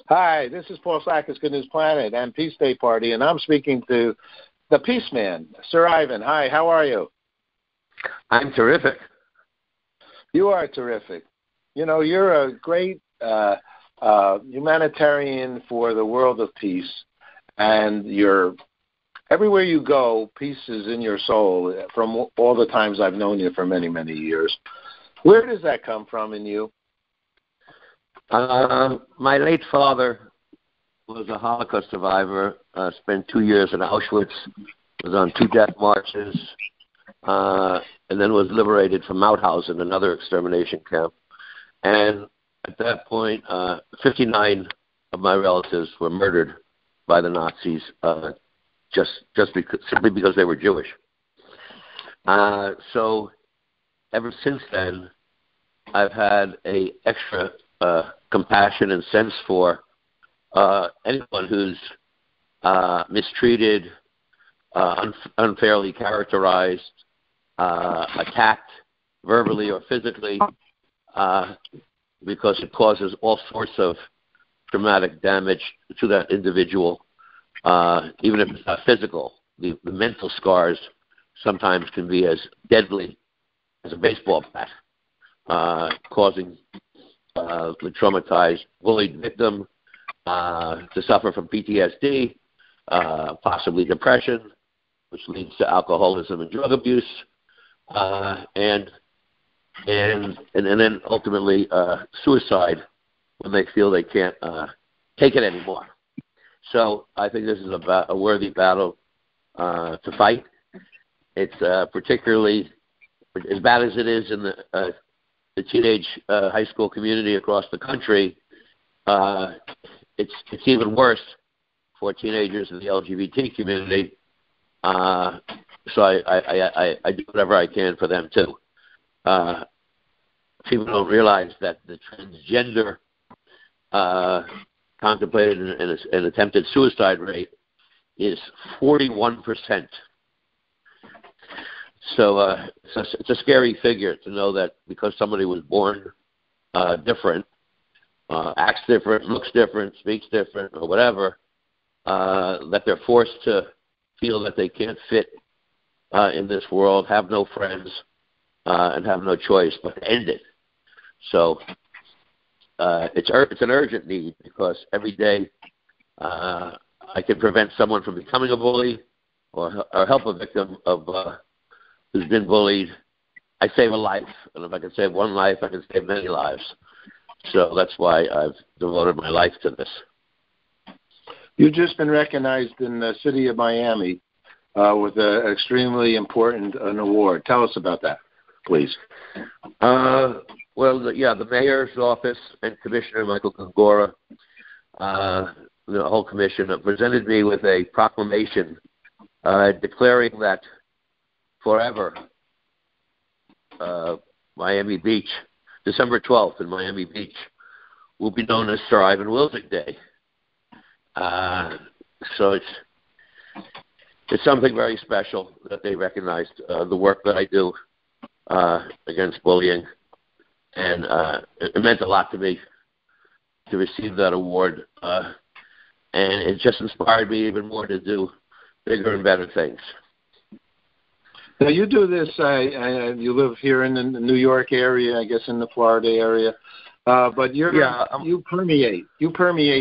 Hi, this is Paul Sackis, Good News Planet and Peace Day Party, and I'm speaking to the Peaceman, Sir Ivan. Hi, how are you? I'm terrific. You are terrific. You know, you're a great humanitarian for the world of peace, and everywhere you go, peace is in your soul from all the times I've known you for many, many years. Where does that come from in you? My late father was a Holocaust survivor, spent 2 years in Auschwitz, was on 2 death marches, and then was liberated from Mauthausen, another extermination camp. And at that point, 59 of my relatives were murdered by the Nazis simply because they were Jewish. So ever since then, I've had a extra compassion and sense for anyone who's mistreated, unfairly characterized, attacked verbally or physically, because it causes all sorts of traumatic damage to that individual, even if it's not physical. The mental scars sometimes can be as deadly as a baseball bat, causing the traumatized, bullied victim to suffer from PTSD, possibly depression, which leads to alcoholism and drug abuse, and then ultimately suicide when they feel they can't take it anymore. So I think this is a worthy battle to fight. It's particularly as bad as it is in the teenage high school community across the country. It's even worse for teenagers in the LGBT community. So I do whatever I can for them too. People don't realize that the transgender contemplated and attempted suicide rate is 41%. So it's a scary figure to know that because somebody was born different, acts different, looks different, speaks different, or whatever, that they're forced to feel that they can't fit in this world, have no friends, and have no choice but to end it. So it's an urgent need, because every day I can prevent someone from becoming a bully or help a victim of who's been bullied. I save a life, and if I can save one life, I can save many lives. So that's why I've devoted my life to this. You've just been recognized in the city of Miami with an extremely important award. Tell us about that, please. Well, the mayor's office and Commissioner Michael Gongora, the whole commission, presented me with a proclamation declaring that forever Miami Beach, December 12th in Miami Beach, will be known as Sir Ivan Wilzig Day. So it's something very special that they recognized the work that I do against bullying, and it meant a lot to me to receive that award, and it just inspired me even more to do bigger and better things. Now you do this. You live here in the New York area, I guess in the Florida area, but you permeate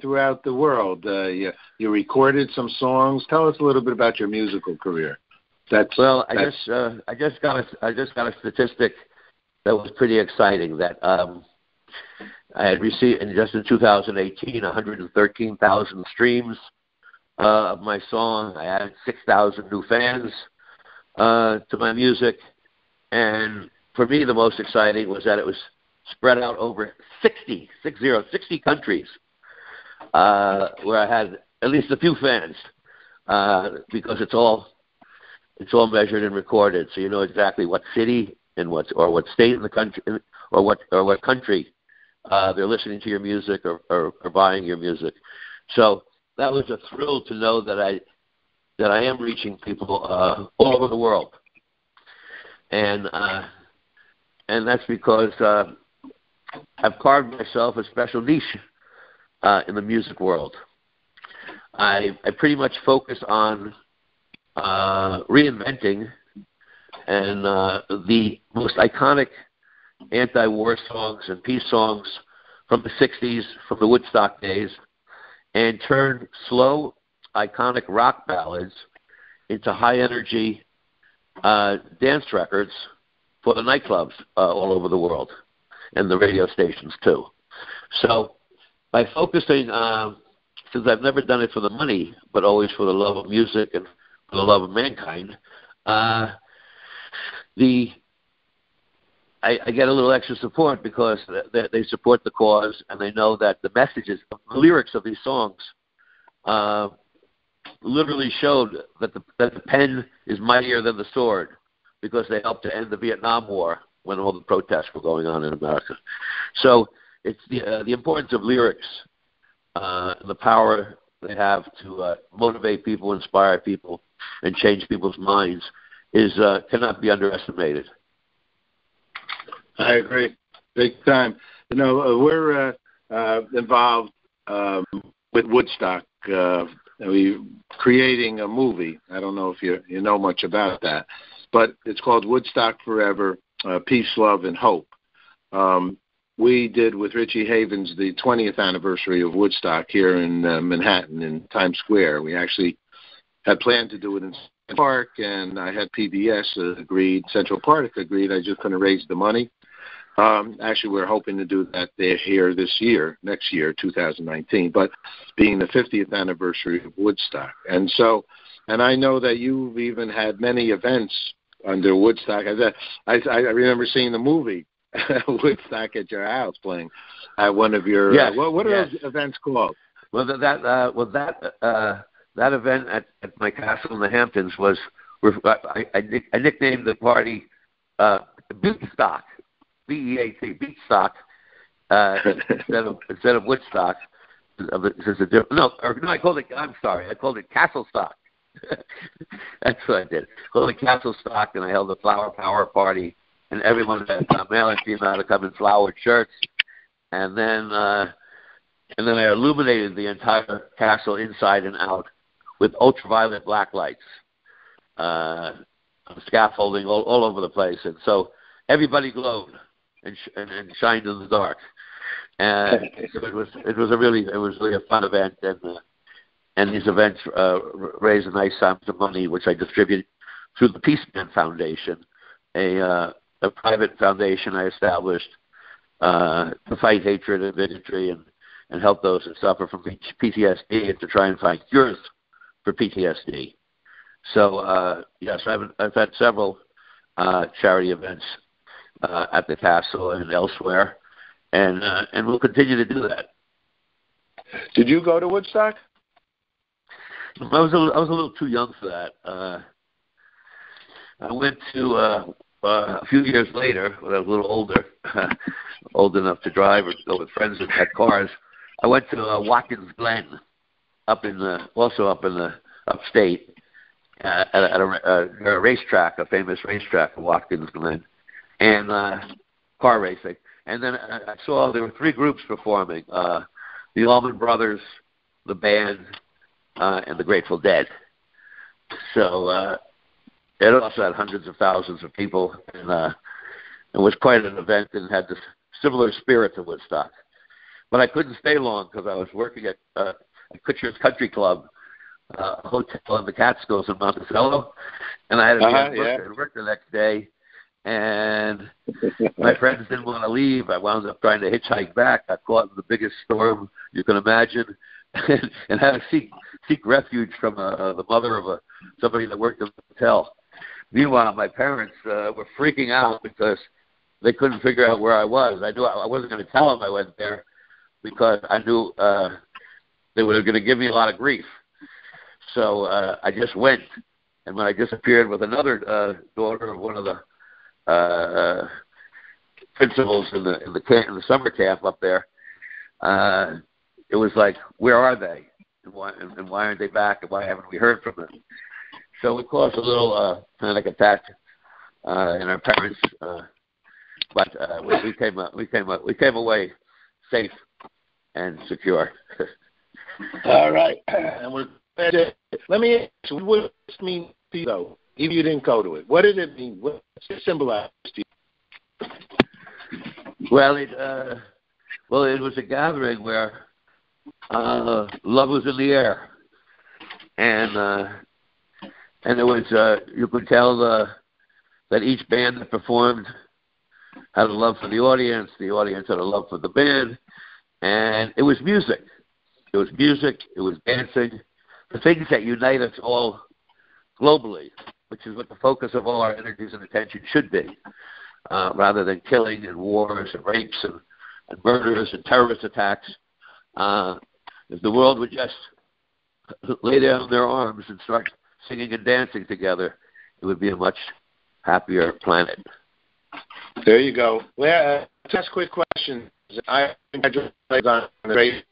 throughout the world. You recorded some songs. Tell us a little bit about your musical career. I just got a statistic that was pretty exciting. That I had received just in 2018 113,000 streams of my song. I added 6,000 new fans to my music, and for me the most exciting was that it was spread out over 60 countries, where I had at least a few fans, because it's all measured and recorded, so you know exactly what city and what state in the country or what country they're listening to your music or buying your music. So that was a thrill to know that I am reaching people all over the world, and that's because I've carved myself a special niche in the music world. I pretty much focus on reinventing and the most iconic anti-war songs and peace songs from the 60s, from the Woodstock days, and turn slow, iconic rock ballads into high-energy dance records for the nightclubs all over the world and the radio stations, too. So by focusing, since I've never done it for the money, but always for the love of music and for the love of mankind, I get a little extra support because they support the cause, and they know that the messages, the lyrics of these songs literally showed that the pen is mightier than the sword, because they helped to end the Vietnam War when all the protests were going on in America. So it's the importance of lyrics, the power they have to motivate people, inspire people, and change people's minds cannot be underestimated. I agree, big time. You know, we're involved with Woodstock. We're creating a movie. I don't know if you know much about that, but it's called Woodstock Forever, Peace, Love, and Hope. We did with Richie Havens the 20th anniversary of Woodstock here in Manhattan in Times Square. We actually had planned to do it in Central Park, and I had PBS agreed, Central Park agreed. I just couldn't raise the money. Actually, we're hoping to do that here this year, next year, 2019, but being the 50th anniversary of Woodstock. And I know that you've even had many events under Woodstock. I remember seeing the movie Woodstock at your house playing at one of your, yes, what are those events called? Well, that event at my castle in the Hamptons was, I nicknamed the party Beatstock. B-E-A-T, Beatstock, instead of Woodstock. I called it Castle Stock. That's what I did. I called it Castle Stock, and I held a flower power party, and everyone had male and female to come in flowered shirts, and then I illuminated the entire castle inside and out with ultraviolet black lights, scaffolding all over the place, and so everybody glowed and shined in the dark, and so it was really a fun event, and these events raised a nice sum of money, which I distributed through the Peaceman Foundation, a private foundation I established to fight hatred and bigotry and help those that suffer from PTSD and to try and find cures for PTSD. So yes, I've had several charity events at the castle and elsewhere, and we'll continue to do that. Did you go to Woodstock? I was a little too young for that. I went to a few years later when I was a little older, old enough to drive or go with friends that had cars. I went to Watkins Glen, up in the upstate, at a racetrack, a famous racetrack at Watkins Glen, and car racing. And then I saw there were three groups performing, the Allman Brothers, the band, and the Grateful Dead. So it also had hundreds of thousands of people, and it was quite an event and had this similar spirit to Woodstock. But I couldn't stay long because I was working at Kutcher's Country Club, a hotel in the Catskills in Monticello, and I had to work the next day. And my friends didn't want to leave. I wound up trying to hitchhike back. Got caught in the biggest storm you can imagine, and had to seek refuge from the mother of somebody that worked in the hotel. Meanwhile, my parents were freaking out because they couldn't figure out where I was. I knew I wasn't going to tell them I went there because I knew they were going to give me a lot of grief. So I just went, and when I disappeared with another daughter of one of the principals in the summer camp up there, it was like, where are they, and why aren't they back, and why haven't we heard from them? So it caused a little panic attack in our parents, but we came away safe and secure. All right. And let me ask you, what does this mean to you, though? Even if you didn't go to it, what did it mean? What does it symbolize to you? Well, it was a gathering where love was in the air, and it was you could tell that each band that performed had a love for the audience had a love for the band, and it was music. It was music, it was dancing, the things that unite us all globally, which is what the focus of all our energies and attention should be, rather than killing and wars and rapes and murders and terrorist attacks. If the world would just lay down their arms and start singing and dancing together, it would be a much happier planet. There you go. Well, just a quick question. I think I just played on the radio,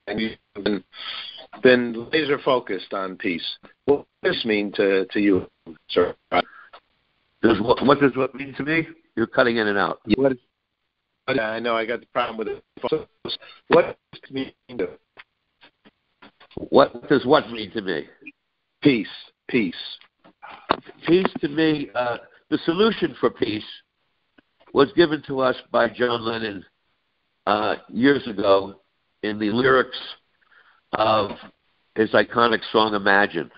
and you've been laser focused on peace. What does this mean to you, sir? What does what mean to me? You're cutting in and out. I know I got the problem with it. What does it mean to? What does what mean to me? Peace. Peace. Peace to me. The solution for peace was given to us by John Lennon years ago in the lyrics of his iconic song Imagine,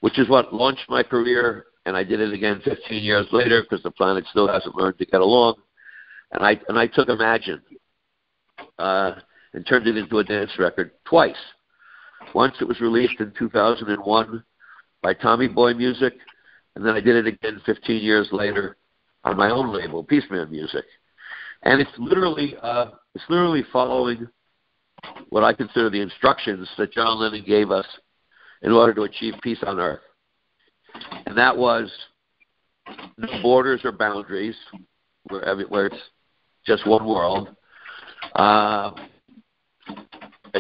which is what launched my career, and I did it again 15 years later because the planet still hasn't learned to get along. And I took Imagine and turned it into a dance record twice. Once it was released in 2001 by Tommy Boy Music, and then I did it again 15 years later on my own label, Peaceman Music. And it's literally following what I consider the instructions that John Lennon gave us in order to achieve peace on Earth. And that was no borders or boundaries, where it's just one world. A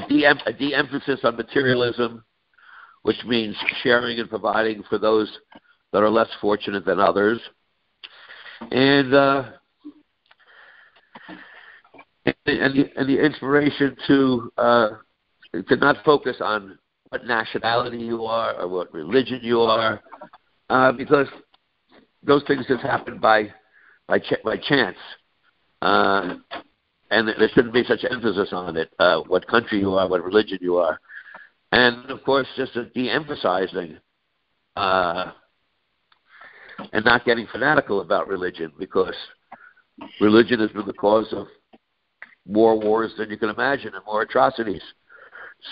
de-emphasis on materialism, which means sharing and providing for those that are less fortunate than others. And the inspiration to not focus on what nationality you are or what religion you are, because those things just happen by chance, and there shouldn't be such emphasis on it. What country you are, what religion you are, and of course, just a de-emphasizing and not getting fanatical about religion, because religion has been the cause of more wars than you can imagine and more atrocities.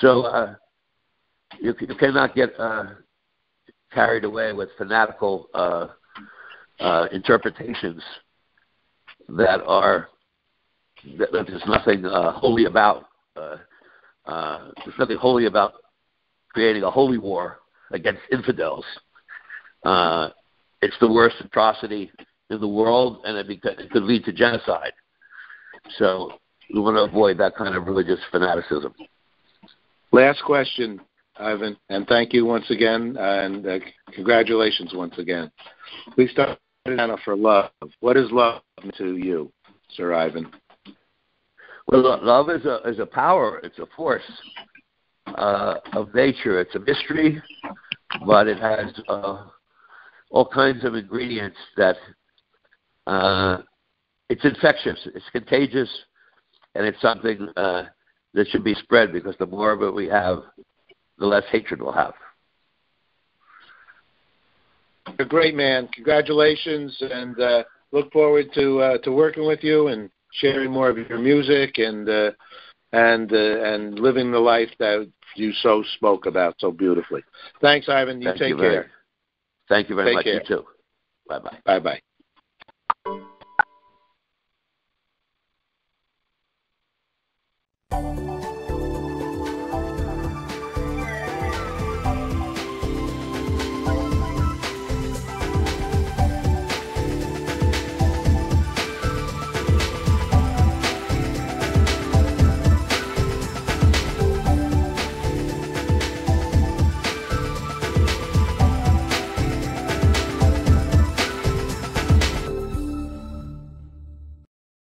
So you cannot get carried away with fanatical interpretations that there's nothing holy about. There's nothing holy about creating a holy war against infidels. It's the worst atrocity in the world, and it could lead to genocide. So we want to avoid that kind of religious fanaticism. Last question, Ivan, and thank you once again, and congratulations once again. We started for love. What is love to you, Sir Ivan? Well, love is a power. It's a force of nature. It's a mystery, but it has all kinds of ingredients that it's infectious, it's contagious, and it's something that should be spread, because the more of it we have, the less hatred we'll have. You're a great man. Congratulations, and look forward to working with you and sharing more of your music and living the life that you so spoke about so beautifully. Thanks, Ivan. You take care. Thank you very much. Care. You too. Bye-bye. Bye-bye.